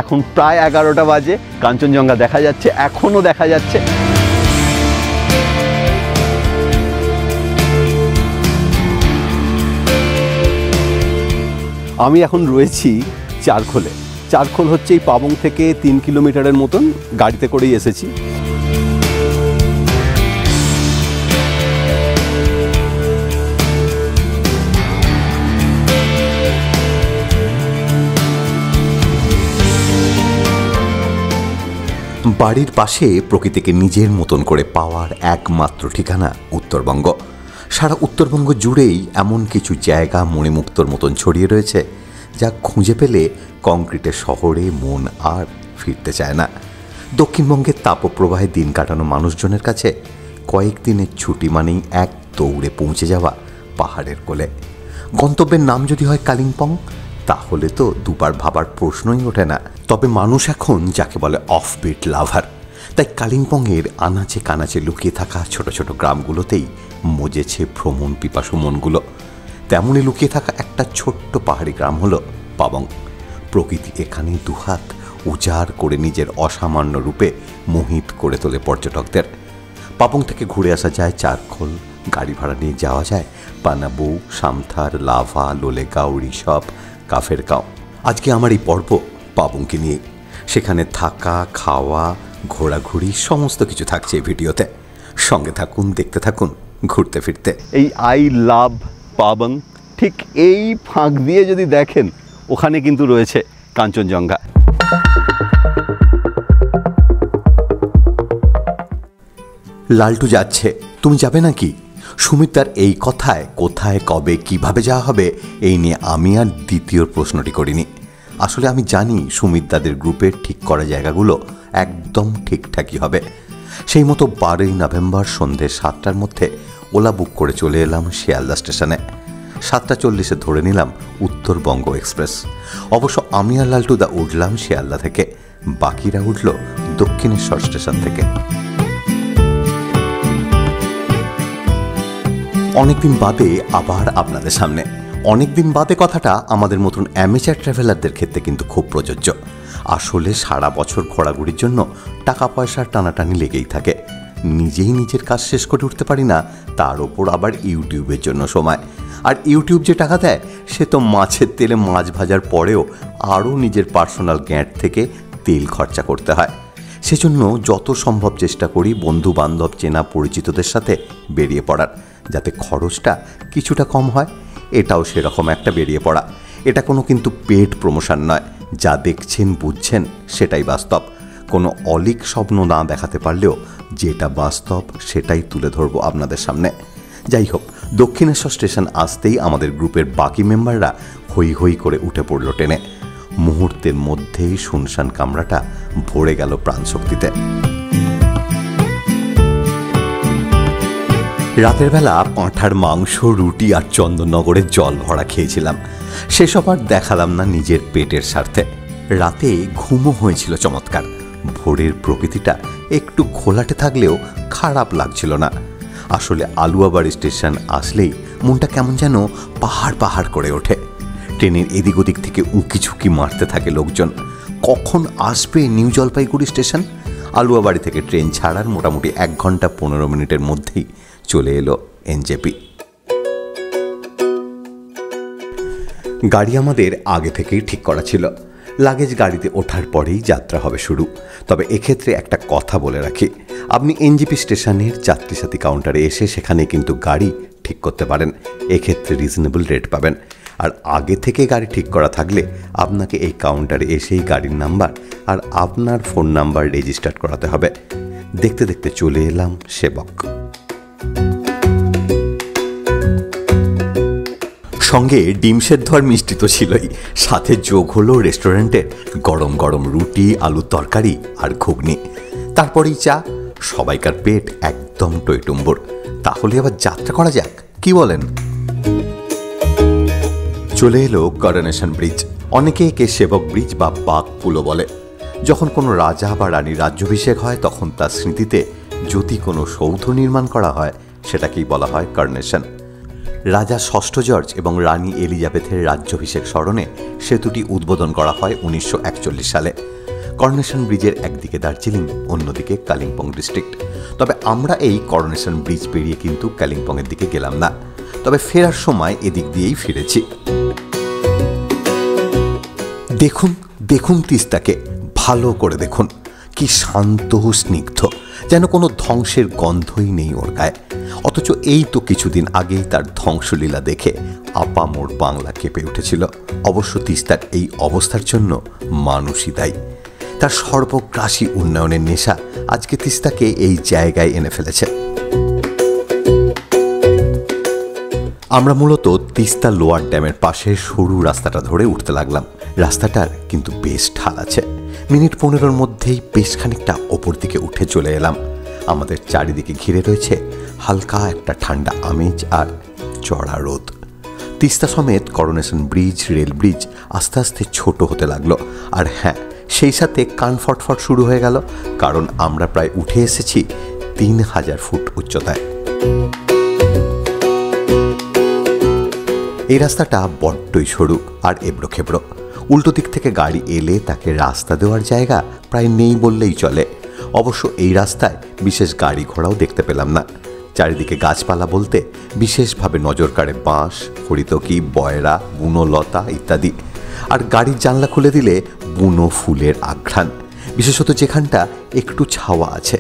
এখন প্রায় 11টা বাজে, কাঞ্চনজঙ্ঘা দেখা যাচ্ছে, এখনও দেখা যাচ্ছে। আমি এখন রয়েছি চারখোলে। চারখোল হচ্ছে এই পাবং থেকে 3 কিলোমিটারের মতন, গাড়িতে করেই এসেছি। বাড়ির পাশে প্রকৃতিকে নিজের মতন করে পাওয়ার একমাত্র ঠিকানা উত্তরবঙ্গ। সারা উত্তরবঙ্গ জুড়েই এমন কিছু জায়গা মণিমুক্তর মতন ছড়িয়ে রয়েছে, যা খুঁজে পেলে কংক্রিটের শহরে মন আর ফিরতে চায় না। দক্ষিণবঙ্গের তাপপ্রবাহে দিন কাটানো মানুষজনের কাছে কয়েকদিনের ছুটি মানেই এক দৌড়ে পৌঁছে যাওয়া পাহাড়ের কোলে। গন্তব্যের নাম যদি হয় কালিম্পং, তাহলে তো দুবার ভাবার প্রশ্নই ওঠে না। তবে মানুষ এখন যাকে বলে অফবিট লাভার, তাই কালিম্পংয়ের আনাচে কানাচে লুকিয়ে থাকা ছোট ছোট গ্রামগুলোতেই মজেছে ভ্রমণ পিপাসু মনগুলো। তেমনই লুকিয়ে থাকা একটা ছোট্ট পাহাড়ি গ্রাম হলো পাবং। প্রকৃতি এখানে দুহাত উজাড় করে নিজের অসামান্য রূপে মোহিত করে তোলে পর্যটকদের। পাবং থেকে ঘুরে আসা যায় চারখোল, গাড়ি ভাড়া নিয়ে যাওয়া যায় পানাবু, সামথার, লাভা, লোলেগাঁও, ঋষভ, কাফেরগাঁও। আজকে আমার এই পর্ব পাবংকে নিয়ে। সেখানে থাকা, খাওয়া, ঘোরাঘুরি সমস্ত কিছু থাকছে এই ভিডিওতে। সঙ্গে থাকুন, দেখতে থাকুন, ঘুরতে ফিরতে। এই আই লাভ পাবং, ঠিক এই ফাঁক দিয়ে যদি দেখেন, ওখানে কিন্তু রয়েছে কাঞ্চনজঙ্ঘা। লালটু যাচ্ছে, তুমি যাবে নাকি? সুমিতার এই কথায় কোথায়, কবে, কিভাবে যাওয়া হবে এই নিয়ে আমি আর দ্বিতীয় প্রশ্নটি করিনি। আসলে আমি জানি সুমিতাদের গ্রুপের ঠিক করা জায়গাগুলো একদম ঠিকঠাকই হবে। সেই মতো 12ই নভেম্বর সন্ধ্যে 7টার মধ্যে ওলা বুক করে চলে এলাম শিয়ালদা স্টেশনে। 7:40 ধরে নিলাম উত্তরবঙ্গ এক্সপ্রেস। অবশ্য আমি আর লালটুদা উঠলাম শিয়ালদা থেকে, বাকিরা উঠল দক্ষিণেশ্বর স্টেশন থেকে। অনেকদিন বাদে আবার আপনাদের সামনে। অনেকদিন বাদে কথাটা আমাদের মতন অ্যামেচার ট্রাভেলারদের ক্ষেত্রে কিন্তু খুব প্রযোজ্য। আসলে সারা বছর ঘোরাঘুরির জন্য টাকা পয়সার টানাটানি লেগেই থাকে। নিজেই নিজের কাজ শেষ করে উঠতে পারি না, তার ওপর আবার ইউটিউবের জন্য সময়। আর ইউটিউব যে টাকা দেয়, সে তো মাছের তেলে মাছ ভাজার পরেও আরও নিজের পার্সোনাল গ্যাঁট থেকে তেল খরচা করতে হয়। সেজন্য যত সম্ভব চেষ্টা করি বন্ধু বান্ধব, চেনা পরিচিতদের সাথে বেরিয়ে পড়ার, যাতে খরচটা কিছুটা কম হয়। এটাও সেরকম একটা বেরিয়ে পড়া। এটা কোনো কিন্তু পেড প্রমোশন নয়। যা দেখছেন বুঝছেন সেটাই বাস্তব। কোনো অলিক স্বপ্ন না দেখাতে পারলেও যেটা বাস্তব সেটাই তুলে ধরবো আপনাদের সামনে। যাই হোক, দক্ষিণেশ্বর স্টেশন আসতেই আমাদের গ্রুপের বাকি মেম্বাররা হই হই করে উঠে পড়ল ট্রেনে। মুহূর্তের মধ্যেই শুনশান কামরাটা ভরে গেল প্রাণশক্তিতে। রাতের বেলা পাঁঠার মাংস, রুটি আর চন্দননগরের জল ভরা খেয়েছিলাম। সেসব আর দেখালাম না নিজের পেটের স্বার্থে। রাতে ঘুমও হয়েছিল চমৎকার। ভোরের প্রকৃতিটা একটু ঘোলাটে থাকলেও খারাপ লাগছিল না। আসলে আলুয়াবাড়ি স্টেশন আসলেই মনটা কেমন যেন পাহাড় পাহাড় করে ওঠে। ট্রেনের এদিক ওদিক থেকে উঁকি ঝুঁকি মারতে থাকে লোকজন। কখন আসবে নিউ জলপাইগুড়ি স্টেশন? আলুয়াবাড়ি থেকে ট্রেন ছাড়ার মোটামুটি 1 ঘন্টা 15 মিনিটের মধ্যেই চলে এলো এনজেপি। গাড়ি আমাদের আগে থেকেই ঠিক করা ছিল। লাগেজ গাড়িতে ওঠার পরেই যাত্রা হবে শুরু। তবে এক্ষেত্রে একটা কথা বলে রাখি, আপনি এনজেপি স্টেশনের যাত্রীসাথী কাউন্টারে এসে সেখানে কিন্তু গাড়ি ঠিক করতে পারেন। এক্ষেত্রে রিজনেবল রেট পাবেন। আর আগে থেকে গাড়ি ঠিক করা থাকলে আপনাকে এই কাউন্টারে এসেই গাড়ির নাম্বার আর আপনার ফোন নাম্বার রেজিস্টার করাতে হবে। দেখতে দেখতে চলে এলাম সেবক। সঙ্গে ডিম সেদ্ধ আর মিষ্টি তো ছিলই, সাথে যোগ হলো রেস্টুরেন্টের গরম গরম রুটি, আলুর তরকারি আর ঘুগনি। তারপরেই চা। সবাইকার পেট একদম টইটুম্বর। তাহলে আবার যাত্রা করা যাক, কি বলেন? চলে এলো করোনেশন ব্রিজ। অনেকে একে সেবক ব্রিজ বা বাঘ পুলো বলে। যখন কোনো রাজা বা রানীর রাজ্যাভিষেক হয়, তখন তার স্মৃতিতে যদি কোনো সৌধ নির্মাণ করা হয়, সেটাকেই বলা হয় করোনেশন। রাজা ষষ্ঠ জর্জ এবং রানী এলিজাবেথের রাজ্যাভিষেক স্মরণে সেতুটি উদ্বোধন করা হয় 1941 সালে। করোনেশন ব্রিজের একদিকে দার্জিলিং, অন্যদিকে কালিম্পং ডিস্ট্রিক্ট। তবে আমরা এই করোনেশন ব্রিজ পেরিয়ে কিন্তু কালিম্পংয়ের দিকে গেলাম না, তবে ফেরার সময় এদিক দিয়েই ফিরেছি। দেখুন দেখুন তিস্তাকে ভালো করে দেখুন, কি শান্ত স্নিগ্ধ, যেন কোনো ধ্বংসের গন্ধই নেই ওর গায়ে। অথচ এই তো কিছুদিন আগেই তার ধ্বংসলীলা দেখে আপামোর বাংলা কেঁপে উঠেছিল। অবশ্য তিস্তার এই অবস্থার জন্য মানুষই দায়ী। তার সর্বগ্রাসী উন্নয়নের নেশা আজকে তিস্তাকে এই জায়গায় এনে ফেলেছে। আমরা মূলত তিস্তা লোয়ার ড্যামের পাশে সরু রাস্তাটা ধরে উঠতে লাগলাম। রাস্তাটার কিন্তু বেশ ঢাল আছে। মিনিট 15-র মধ্যেই বেশ খানিকটা ওপর দিকে উঠে চলে এলাম। আমাদের চারিদিকে ঘিরে রয়েছে হালকা একটা ঠান্ডা আমেজ আর চড়া রোদ। তিস্তা সমেত করোনেশন ব্রিজ, রেল ব্রিজ আস্তে আস্তে ছোট হতে লাগলো। আর হ্যাঁ, সেই সাথে কান ফটফট শুরু হয়ে গেল, কারণ আমরা প্রায় উঠে এসেছি 3000 ফুট উচ্চতায়। এই রাস্তাটা বড্ডই সরু আর এবড়ো খেবড়ো। উল্টো দিক থেকে গাড়ি এলে তাকে রাস্তা দেওয়ার জায়গা প্রায় নেই বললেই চলে। অবশ্য এই রাস্তায় বিশেষ গাড়ি ঘোড়াও দেখতে পেলাম না। চারিদিকে গাছপালা বলতে বিশেষভাবে নজর কাড়ে বাঁশ, হরিতকি, বয়রা, বুনো লতা ইত্যাদি। আর গাড়ির জানলা খুলে দিলে বুনো ফুলের আঘ্রাণ, বিশেষত যেখানটা একটু ছাওয়া আছে।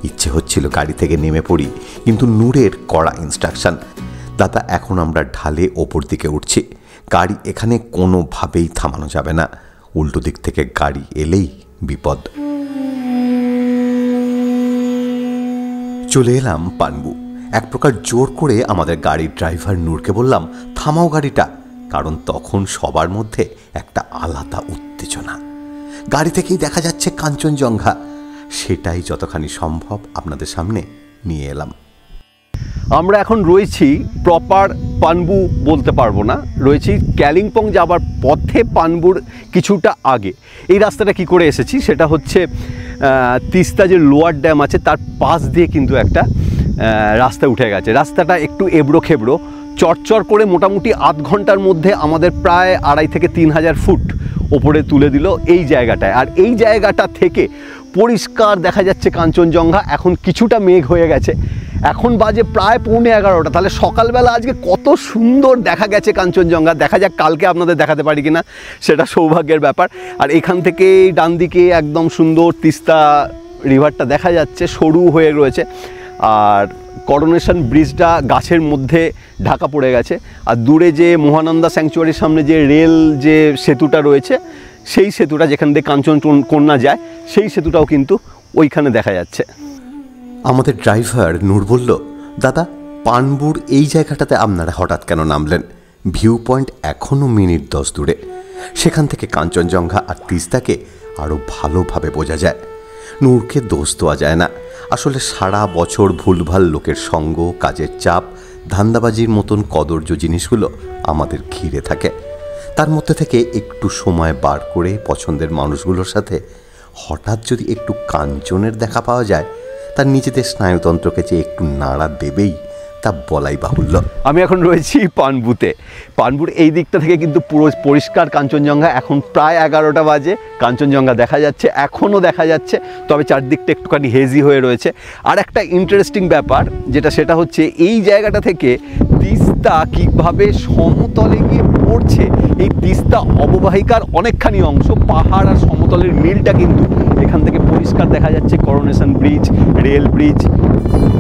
ইচ্ছে হচ্ছিল গাড়ি থেকে নেমে পড়ি, কিন্তু নূরের কড়া ইনস্ট্রাকশন, দাদা এখন আমরা ঢালে ওপর দিকে উঠছি, গাড়ি এখানে কোনোভাবেই থামানো যাবে না, উল্টো দিক থেকে গাড়ি এলেই বিপদ। চলে এলাম পানবু। এক প্রকার জোর করে আমাদের গাড়ির ড্রাইভার নূরকে বললাম, থামাও গাড়িটা, কারণ তখন সবার মধ্যে একটা আলাদা উত্তেজনা। গাড়ি থেকেই দেখা যাচ্ছে কাঞ্চনজঙ্ঘা। সেটাই যতখানি সম্ভব আপনাদের সামনে নিয়ে এলাম। আমরা এখন রয়েছি প্রপার পানবু বলতে পারবো না, রয়েছি কালিম্পং যাবার পথে, পানবুর কিছুটা আগে। এই রাস্তাটা কি করে এসেছি সেটা হচ্ছে তিস্তা যে লোয়ার ড্যাম আছে তার পাশ দিয়ে কিন্তু একটা রাস্তা উঠে গেছে। রাস্তাটা একটু এবড়ো খেবড়ো, চড়চড় করে মোটামুটি আধ ঘন্টার মধ্যে আমাদের প্রায় 2500 থেকে 3000 ফুট ওপরে তুলে দিল এই জায়গাটায়। আর এই জায়গাটা থেকে পরিষ্কার দেখা যাচ্ছে কাঞ্চনজঙ্ঘা। এখন কিছুটা মেঘ হয়ে গেছে, এখন বাজে প্রায় 11:15। তাহলে সকালবেলা আজকে কত সুন্দর দেখা গেছে কাঞ্চনজঙ্ঘা। দেখা যাক কালকে আপনাদের দেখাতে পারি কিনা, সেটা সৌভাগ্যের ব্যাপার। আর এখান থেকে ডান দিকে একদম সুন্দর তিস্তা রিভারটা দেখা যাচ্ছে, সরু হয়ে রয়েছে। আর করোনেশন ব্রিজটা গাছের মধ্যে ঢাকা পড়ে গেছে। আর দূরে যে মহানন্দা স্যাংচুয়ারির সামনে যে রেল যে সেতুটা রয়েছে, সেই সেতুটা যেখান দিয়ে কাঞ্চনকন্যা যায়, সেই সেতুটাও কিন্তু ওইখানে দেখা যাচ্ছে। আমাদের ড্রাইভার নূর বলল, দাদা পানবুর এই জায়গাটাতে আপনারা হঠাৎ কেন নামলেন? ভিউ পয়েন্ট এখনও মিনিট 10 দূরে। সেখান থেকে কাঞ্চনজঙ্ঘা আর তিস্তাকে আরও ভালোভাবে বোঝা যায়। নূরকে দোষ দেওয়া যায় না। আসলে সারা বছর ভুলভাল লোকের সঙ্গ, কাজের চাপ, ধান্দাবাজির মতন কদর্য জিনিসগুলো আমাদের ঘিরে থাকে। তার মধ্যে থেকে একটু সময় বার করে পছন্দের মানুষগুলোর সাথে হঠাৎ যদি একটু কাঞ্চনের দেখা পাওয়া যায়, তার নিজেদের স্নায়ুতন্ত্রকে যে একটু নাড়া দেবেই তা বলাই বাহুল্য। আমি এখন রয়েছি পানবুতে। পানবুর এই দিকটা থেকে কিন্তু পুরো পরিষ্কার কাঞ্চনজঙ্ঘা। এখন প্রায় 11টা বাজে, কাঞ্চনজঙ্ঘা দেখা যাচ্ছে, এখনও দেখা যাচ্ছে, তবে চারদিকটা একটুখানি হেজি হয়ে রয়েছে। আর একটা ইন্টারেস্টিং ব্যাপার সেটা হচ্ছে এই জায়গাটা থেকে তিস্তা কীভাবে সমতলে গিয়ে পড়ছে। এই তিস্তা অববাহিকার অনেকখানি অংশ, পাহাড় আর সমতলের মিলটা কিন্তু এখান থেকে পরিষ্কার দেখা যাচ্ছে। করোনেশন ব্রিজ, রেল ব্রিজ,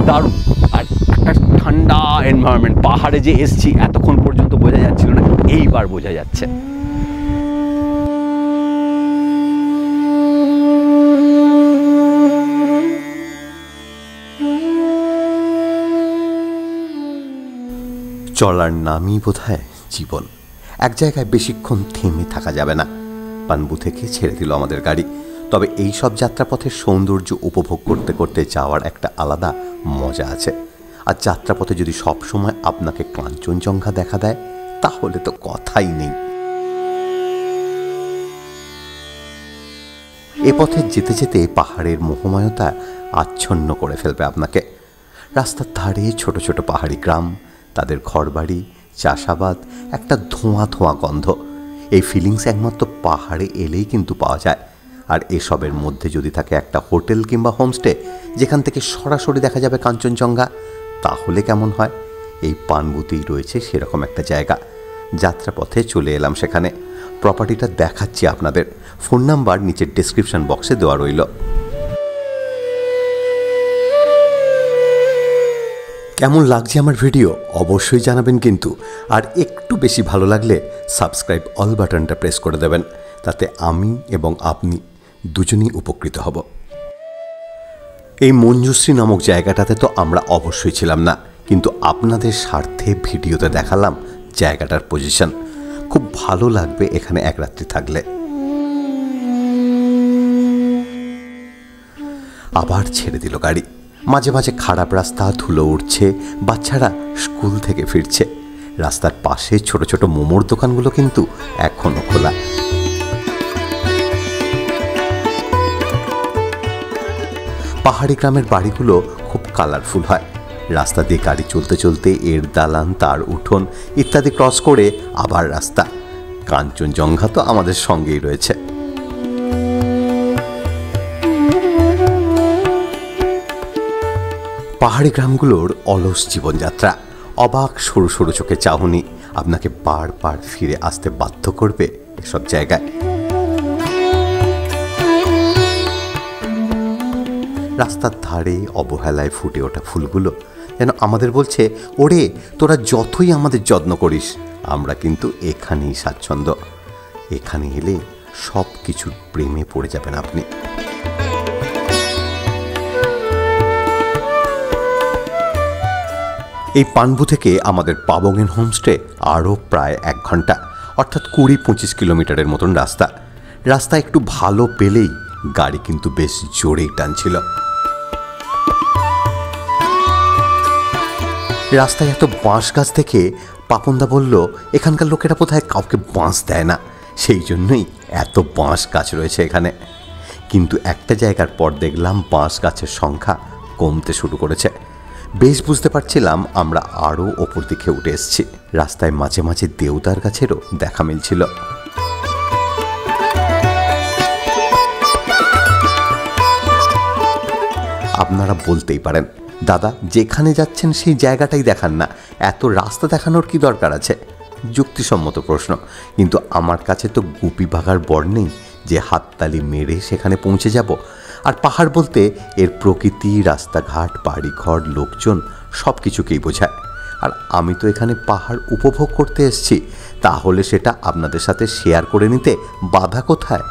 দারুণ। আর একটা ঠান্ডা এনভায়রনমেন্ট। পাহাড়ে যে এসছি এতক্ষণ পর্যন্ত বোঝা যাচ্ছিল না, এইবার বোঝা যাচ্ছে। চলার নামই বোধহয় জীবন। এক জায়গায় বেশিক্ষণ থেমে থাকা যাবে না। পানবু থেকে ছেড়ে দিল আমাদের গাড়ি। তবে এই সব যাত্রাপথের সৌন্দর্য উপভোগ করতে করতে যাওয়ার একটা আলাদা মজা আছে। আর যাত্রাপথে যদি সবসময় আপনাকে কাঞ্চনজঙ্ঘা দেখা দেয়, তাহলে তো কথাই নেই। এ পথে যেতে যেতে পাহাড়ের মোহময়তা আচ্ছন্ন করে ফেলবে আপনাকে। রাস্তার ধারে ছোট ছোট পাহাড়ি গ্রাম, তাদের ঘরবাড়ি, চাষাবাদ, একটা ধোঁয়া ধোঁয়া গন্ধ। এই ফিলিংস একমাত্র পাহাড়ে এলেই কিন্তু পাওয়া যায়। আর এসবের মধ্যে যদি থাকে একটা হোটেল কিংবা হোমস্টে যেখান থেকে সরাসরি দেখা যাবে কাঞ্চনজঙ্ঘা, তাহলে কেমন হয়? এই পানবুতেই রয়েছে সেরকম একটা জায়গা। যাত্রাপথে চলে এলাম সেখানে। প্রপার্টিটা দেখাচ্ছি আপনাদের। ফোন নাম্বার নিচের ডেসক্রিপশন বক্সে দেওয়া রইল। কেমন লাগছে আমার ভিডিও অবশ্যই জানাবেন কিন্তু। আর একটু বেশি ভালো লাগলে সাবস্ক্রাইব অল বাটনটা প্রেস করে দেবেন, তাতে আমি এবং আপনি দুজনেই উপকৃত হব। এই মঞ্জুশ্রী নামক জায়গাটাতে তো আমরা অবশ্যই ছিলাম না, কিন্তু আপনাদের স্বার্থে ভিডিওতে দেখালাম জায়গাটার পজিশন। খুব ভালো লাগবে এখানে এক রাত্রি থাকলে। আবার ছেড়ে দিল গাড়ি। মাঝে মাঝে খারাপ রাস্তা, ধুলো উঠছে, বাচ্চারা স্কুল থেকে ফিরছে। রাস্তার পাশে ছোট ছোট মোমোর দোকানগুলো কিন্তু এখনো খোলা। পাহাড়ি গ্রামের বাড়িগুলো খুব কালারফুল হয়। রাস্তা দিয়ে গাড়ি চলতে চলতে এর দালান, তার উঠোন ইত্যাদি ক্রস করে আবার রাস্তা। কাঞ্চনজঙ্ঘা তো আমাদের সঙ্গেই রয়েছে। পাহাড়ি গ্রামগুলোর অলস জীবনযাত্রা, অবাক সরু সরু চোখে চাহনি আপনাকে বারবার ফিরে আসতে বাধ্য করবে এসব জায়গায়। রাস্তার ধারে অবহেলায় ফুটে ওঠা ফুলগুলো যেন আমাদের বলছে, ওরে তোরা যতই আমাদের যত্ন করিস, আমরা কিন্তু এখানেই স্বাচ্ছন্দ্য। এখানে এলে সব কিছুর প্রেমে পড়ে যাবেন আপনি। এই পানবু থেকে আমাদের পাবংয়ের হোমস্টে আরও প্রায় 1 ঘন্টা, অর্থাৎ 20-25 কিলোমিটারের মতন রাস্তা। রাস্তা একটু ভালো পেলেই গাড়ি কিন্তু বেশ জোরেই টানছিল। রাস্তায় এত বাঁশ গাছ দেখে পাপনদা বলল, এখানকার লোকেরা বোধহয় কাউকে বাঁশ দেয় না, সেই জন্যই এত বাঁশ গাছ রয়েছে এখানে। কিন্তু একটা জায়গার পর দেখলাম বাঁশ গাছের সংখ্যা কমতে শুরু করেছে। বেশ বুঝতে পারছিলাম আমরা আরও ওপর দিকে উঠে এসেছি। রাস্তায় মাঝে মাঝে দেওদার গাছেরও দেখা মিলছিল। আপনারা বলতেই পারেন, দাদা যেখানে যাচ্ছেন সেই জায়গাটাই দেখান না, এত রাস্তা দেখানোর কি দরকার আছে? যুক্তিসম্মত প্রশ্ন, কিন্তু আমার কাছে তো গুপি বাঘার বর নেই যে হাততালি মেরে সেখানে পৌঁছে যাব। আর পাহাড় বলতে এর প্রকৃতি, রাস্তাঘাট, বাড়িঘর, লোকজন সব কিছুকেই বোঝায়। আর আমি তো এখানে পাহাড় উপভোগ করতে এসেছি, তাহলে সেটা আপনাদের সাথে শেয়ার করে নিতে বাধা কোথায়?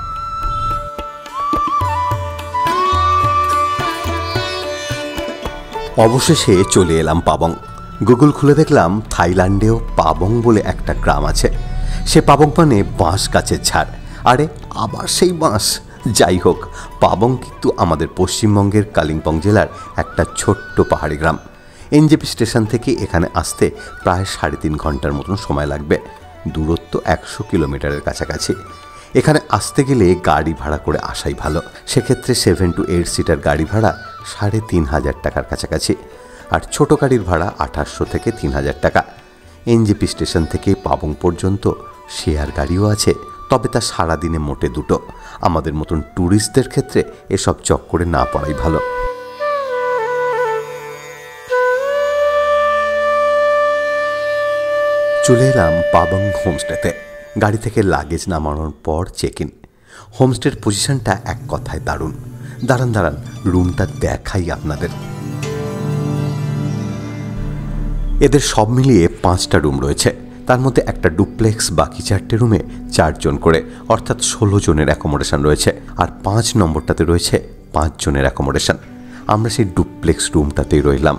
অবশেষে চলে এলাম পাবং। গুগল খুলে দেখলাম থাইল্যান্ডেও পাবং বলে একটা গ্রাম আছে। সে পাবং মানে বাঁশ গাছের ঝাড়। আরে আবার সেই বাঁশ। যাই হোক, পাবং কিন্তু আমাদের পশ্চিমবঙ্গের কালিম্পং জেলার একটা ছোট্ট পাহাড়ি গ্রাম। এনজেপি স্টেশন থেকে এখানে আসতে প্রায় 3.5 ঘন্টার মতন সময় লাগবে। দূরত্ব 100 কিলোমিটারের কাছাকাছি। এখানে আসতে গেলে গাড়ি ভাড়া করে আসাই ভালো। সেক্ষেত্রে 7 to 8 সিটার গাড়ি ভাড়া 3,500 টাকার কাছাকাছি, আর ছোট গাড়ির ভাড়া 2800 থেকে 3000 টাকা। এনজেপি স্টেশন থেকে পাবং পর্যন্ত শেয়ার গাড়িও আছে, তবে তা সারাদিনে মোটে 2টো। আমাদের মতন ট্যুরিস্টদের ক্ষেত্রে এসব চক্করে না পড়াই ভালো। চলে এলাম পাবং হোমস্টেতে। গাড়ি থেকে লাগেজ নামানোর পর চেক ইন। হোমস্টের পজিশনটা এক কথায় দারুণ। দাঁড়ান রুমটা দেখাই আপনাদের। এদের সব মিলিয়ে 5টা রুম রয়েছে। তার মধ্যে একটা ডুপ্লেক্স, বাকি 4টে রুমে 4 জন করে, অর্থাৎ 16 জনের অ্যাকোমোডেশন রয়েছে। আর 5 নম্বরটাতে রয়েছে 5 জনের অ্যাকোমোডেশন। আমরা সেই ডুপ্লেক্স রুমটাতেই রইলাম।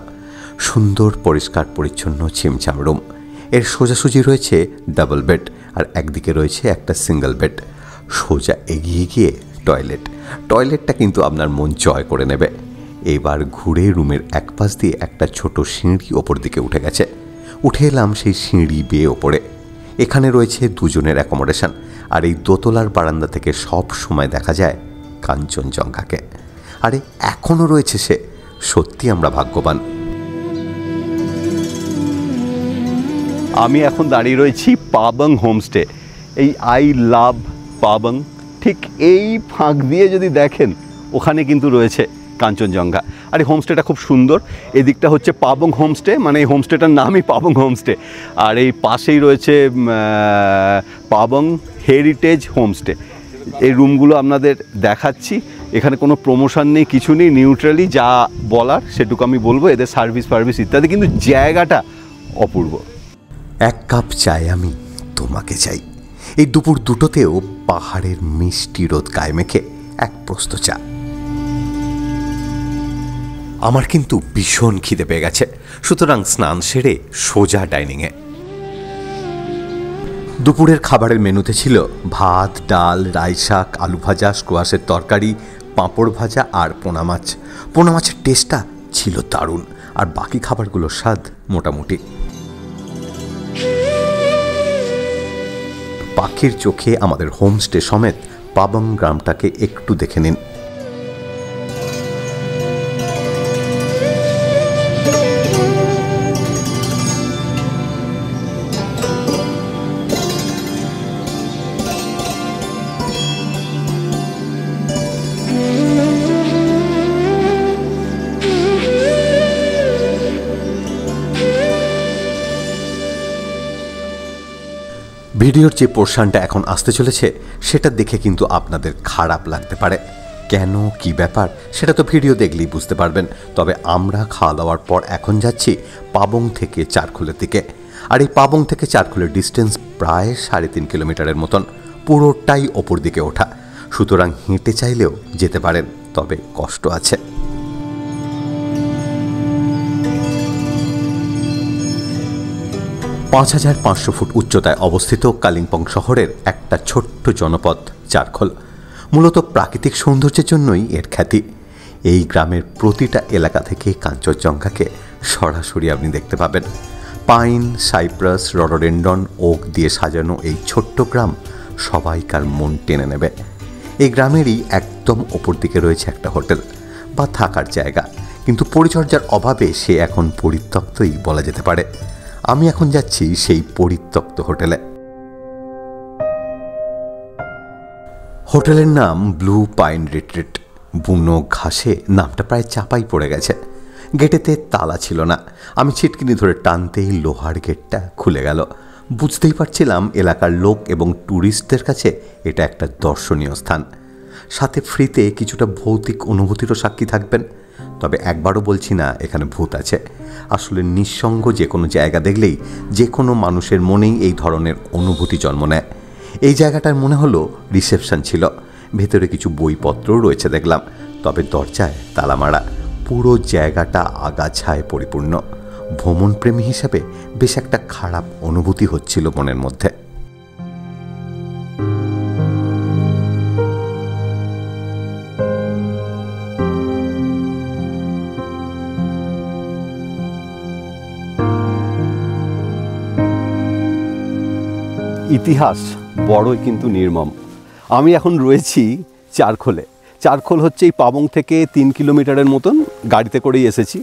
সুন্দর পরিষ্কার পরিচ্ছন্ন ছিমছাম রুম। এর সোজাসুজি রয়েছে ডাবল বেড, আর একদিকে রয়েছে একটা সিঙ্গেল বেড। সোজা এগিয়ে গিয়ে টয়লেটটা কিন্তু আপনার মন জয় করে নেবে। এবার ঘুরে রুমের এক পাশ দিয়ে একটা ছোট সিঁড়ি ওপর দিকে উঠে গেছে। উঠে এলাম সেই সিঁড়ি বেয়ে ওপরে। এখানে রয়েছে 2 জনের অ্যাকোমোডেশন, আর এই দোতলার বারান্দা থেকে সব সময় দেখা যায় কাঞ্চনজঙ্ঘাকে। আরে এখনও রয়েছে সে। সত্যি আমরা ভাগ্যবান। আমি এখন দাঁড়িয়ে রয়েছি পাবং হোমস্টে। এই আই লাভ পাবং, ঠিক এই ফাঁক দিয়ে যদি দেখেন ওখানে কিন্তু রয়েছে কাঞ্চনজঙ্ঘা। আর এই হোমস্টেটা খুব সুন্দর। এদিকটা হচ্ছে পাবং হোমস্টে, মানে এই হোমস্টেটার নামই পাবং হোমস্টে। আর এই পাশেই রয়েছে পাবং হেরিটেজ হোমস্টে। এই রুমগুলো আপনাদের দেখাচ্ছি। এখানে কোনো প্রমোশন নেই, কিছু নেই, নিউট্রালি যা বলার সেটুকু আমি বলবো। এদের সার্ভিস ইত্যাদি, কিন্তু জায়গাটা অপূর্ব। এক কাপ চাই আমি তোমাকে চাই, এই দুপুর দুটোতেও পাহাড়ের মিষ্টি রোদ গায়ে মেখে এক প্রস্ত চা। আমার কিন্তু ভীষণ খিদে পেয়ে গেছে, সুতরাং স্নান সেরে সোজা ডাইনিংয়ে। দুপুরের খাবারের মেনুতে ছিল ভাত, ডাল, রাই শাক, আলু ভাজা, স্কোয়াশের তরকারি, পাঁপড় ভাজা আর পোনা মাছ। পোনা মাছের টেস্টটা ছিল দারুণ, আর বাকি খাবারগুলোর স্বাদ মোটামুটি। পাখির চোখে আমাদের হোমস্টে সমেত পাবং গ্রামটাকে একটু দেখে নিন। ভিডিওর যে পোর্শনটা এখন আসতে চলেছে সেটা দেখে কিন্তু আপনাদের খারাপ লাগতে পারে। কেন, কি ব্যাপার, সেটা তো ভিডিও দেখলেই বুঝতে পারবেন। তবে আমরা খাওয়া দাওয়ার পর এখন যাচ্ছি পাবং থেকে চারখোলের দিকে। আর এই পাবং থেকে চারখোলের ডিস্টেন্স প্রায় 3.5 কিলোমিটারের মতন, পুরোটাই ওপর দিকে ওঠা। সুতরাং হেঁটে চাইলেও যেতে পারেন, তবে কষ্ট আছে। 5500 ফুট উচ্চতায় অবস্থিত কালিম্পং শহরের একটা ছোট্ট জনপদ চারখোল। মূলত প্রাকৃতিক সৌন্দর্যের জন্যই এর খ্যাতি। এই গ্রামের প্রতিটা এলাকা থেকে কাঞ্চনজঙ্ঘাকে সরাসরি আপনি দেখতে পাবেন। পাইন, সাইপ্রাস, রডোডেন্ডন, ওক দিয়ে সাজানো এই ছোট্ট গ্রাম সবাইকার মন টেনে নেবে। এই গ্রামেরই একদম ওপর দিকে রয়েছে একটা হোটেল বা থাকার জায়গা, কিন্তু পরিচর্যার অভাবে সে এখন পরিত্যক্তই বলা যেতে পারে। আমি এখন যাচ্ছি সেই পরিত্যক্ত হোটেলে। হোটেলের নাম ব্লু পাইন রিট্রিট। বুনো ঘাসে নামটা প্রায় চাপাই পড়ে গেছে। গেটেতে তালা ছিল না। আমি ছিটকিনি ধরে টানতেই লোহার গেটটা খুলে গেল। বুঝতেই পারছিলাম এলাকার লোক এবং ট্যুরিস্টদের কাছে এটা একটা দর্শনীয় স্থান। সাথে ফ্রিতে কিছুটা ভৌতিক অনুভূতিরও সাক্ষী থাকবেন। তবে একবারও বলছি না এখানে ভূত আছে। আসলে নিঃসঙ্গ যে কোনো জায়গা দেখলেই যে কোনো মানুষের মনেই এই ধরনের অনুভূতি জন্ম নেয়। এই জায়গাটার মনে হলো রিসেপশন ছিল। ভেতরে কিছু বইপত্রও রয়েছে দেখলাম, তবে দরজায় তালা মারা। পুরো জায়গাটা আগাছায় পরিপূর্ণ। ভ্রমণপ্রেমী হিসেবে বেশ একটা খারাপ অনুভূতি হচ্ছিল মনের মধ্যে। ইতিহাস বড়ই কিন্তু নির্মম। আমি এখন রয়েছি চারখোলে। চারখোল হচ্ছে এই পাবং থেকে 3 কিলোমিটারের মতন, গাড়িতে করেই এসেছি।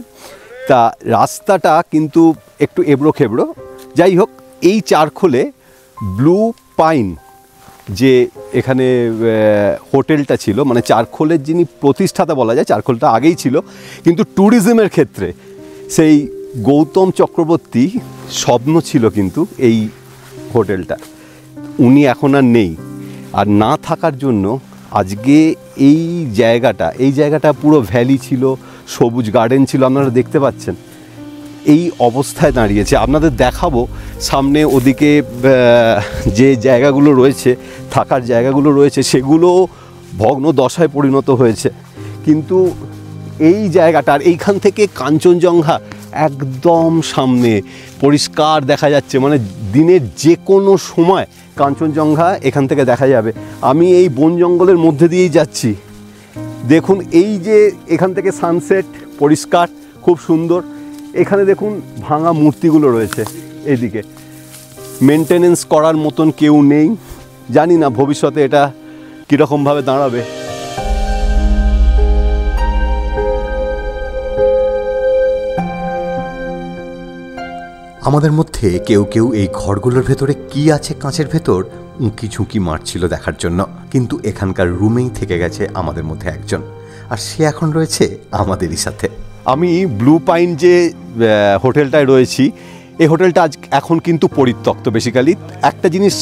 তা রাস্তাটা কিন্তু একটু এবড়ো খেবড়ো। যাই হোক, এই চারখোলে ব্লু পাইন যে এখানে হোটেলটা ছিল, মানে চারখোলের যিনি প্রতিষ্ঠাতা বলা যায়, চারখোলটা আগেই ছিল, কিন্তু ট্যুরিজমের ক্ষেত্রে সেই গৌতম চক্রবর্তী স্বপ্ন ছিল কিন্তু এই হোটেলটা। উনি এখন আর নেই, আর না থাকার জন্য আজকে এই জায়গাটা পুরো ভ্যালি ছিল, সবুজ গার্ডেন ছিল, আপনারা দেখতে পাচ্ছেন। এই অবস্থায় দাঁড়িয়েছে। আপনাদের দেখাবো সামনে ওদিকে যে জায়গাগুলো রয়েছে, থাকার জায়গাগুলো রয়েছে, সেগুলো ভগ্ন দশায় পরিণত হয়েছে। কিন্তু এই জায়গাটার এইখান থেকে কাঞ্চনজঙ্ঘা একদম সামনে পরিষ্কার দেখা যাচ্ছে, মানে দিনের যে কোনো সময় কাঞ্চনজঙ্ঘা এখান থেকে দেখা যাবে। আমি এই বন জঙ্গলের মধ্যে দিয়েই যাচ্ছি। দেখুন এই যে এখান থেকে সানসেট পরিষ্কার, খুব সুন্দর। এখানে দেখুন ভাঙা মূর্তিগুলো রয়েছে। এদিকে মেনটেনেন্স করার মতন কেউ নেই। জানি না ভবিষ্যতে এটা কীরকমভাবে দাঁড়াবে। আমাদের মধ্যে কেউ কেউ এই ঘরগুলোর ভেতরে কি আছে কাঁচের ভেতর উঁকি ঝুঁকি মারছিল দেখার জন্য, কিন্তু এখানকার রুমেই থেকে গেছে আমাদের মধ্যে একজন, আর সে এখন রয়েছে আমাদেরই সাথে। আমি ব্লু পাইন যে হোটেলটায় রয়েছি, এই হোটেলটা এখন কিন্তু পরিত্যক্ত। বেসিক্যালি একটা জিনিস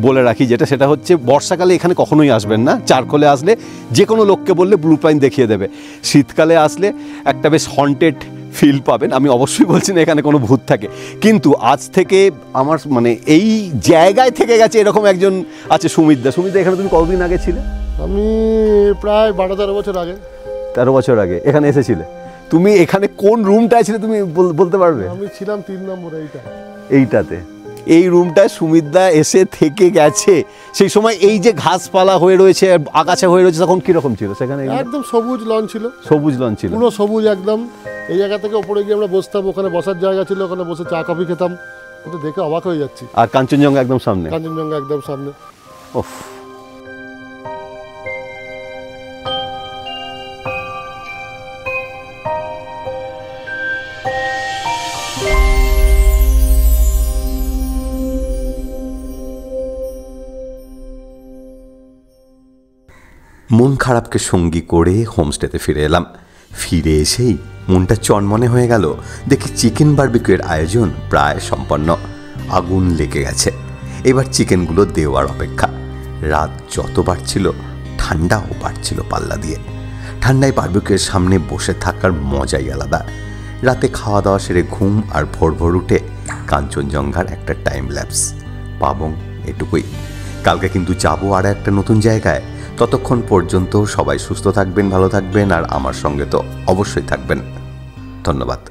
বলে রাখি, সেটা হচ্ছে বর্ষাকালে এখানে কখনোই আসবেন না। চারকোলে আসলে যে কোনো লোককে বললে ব্লু পাইন দেখিয়ে দেবে। শীতকালে আসলে একটা বেশ হন্টেড ফিল পাবেন। আমি অবশ্যই বলছি না এখানে কোনো ভূত থাকে, কিন্তু আজ থেকে আমার এই জায়গায় থেকে গেছে এরকম একজন আছে, সুমিতদা। এখানে তুমি কতদিন আগে ছিলে? আমি প্রায় 12-13 বছর আগে। 13 বছর আগে এখানে এসেছিলে। তুমি এখানে কোন রুমটায় ছিলে তুমি বলতে পারবে? আমি ছিলাম 3 নম্বর এইটাতে। এই রুমটায় সুমিতদা এসে থেকে গেছে। সেই সময় এই যে ঘাসপালা হয়ে রয়েছে, আগাছা হয়ে রয়েছে, তখন কিরকম ছিল সেখানে? একদম সবুজ লন ছিল। সবুজ লন ছিল, পুরো সবুজ একদম। এই জায়গা থেকে উপরে গিয়ে আমরা বসতাম, ওখানে বসার জায়গা ছিল, ওখানে বসে চা কফি খেতাম। ওটা দেখে অবাক হয়ে যাচ্ছি। আর কাঞ্চনজঙ্ঘা একদম সামনে। কাঞ্চনজঙ্ঘা একদম সামনে। ওফ। মন খারাপকে সঙ্গী করে হোমস্টেতে ফিরে এলাম। ফিরে এসেই মনটা চনমনে হয়ে গেল, দেখি চিকেন বারবিকিউয়ের আয়োজন প্রায় সম্পন্ন। আগুন লেগে গেছে, এবার চিকেনগুলো দেওয়ার অপেক্ষা। রাত যত বাড়ছিল ঠান্ডাও বাড়ছিল পাল্লা দিয়ে। ঠান্ডায় বারবিকিউয়ের সামনে বসে থাকার মজাই আলাদা। রাতে খাওয়া দাওয়া সেরে ঘুম, আর ভোর ভোর উঠে কাঞ্চনজঙ্ঘার একটা টাইম ল্যাপস পাবং, এটুকুই। কালকে কিন্তু যাবো আর একটা নতুন জায়গায়। ততক্ষণ পর্যন্ত সবাই সুস্থ থাকবেন, ভালো থাকবেন, আর আমার সঙ্গে তো অবশ্যই থাকবেন। ধন্যবাদ।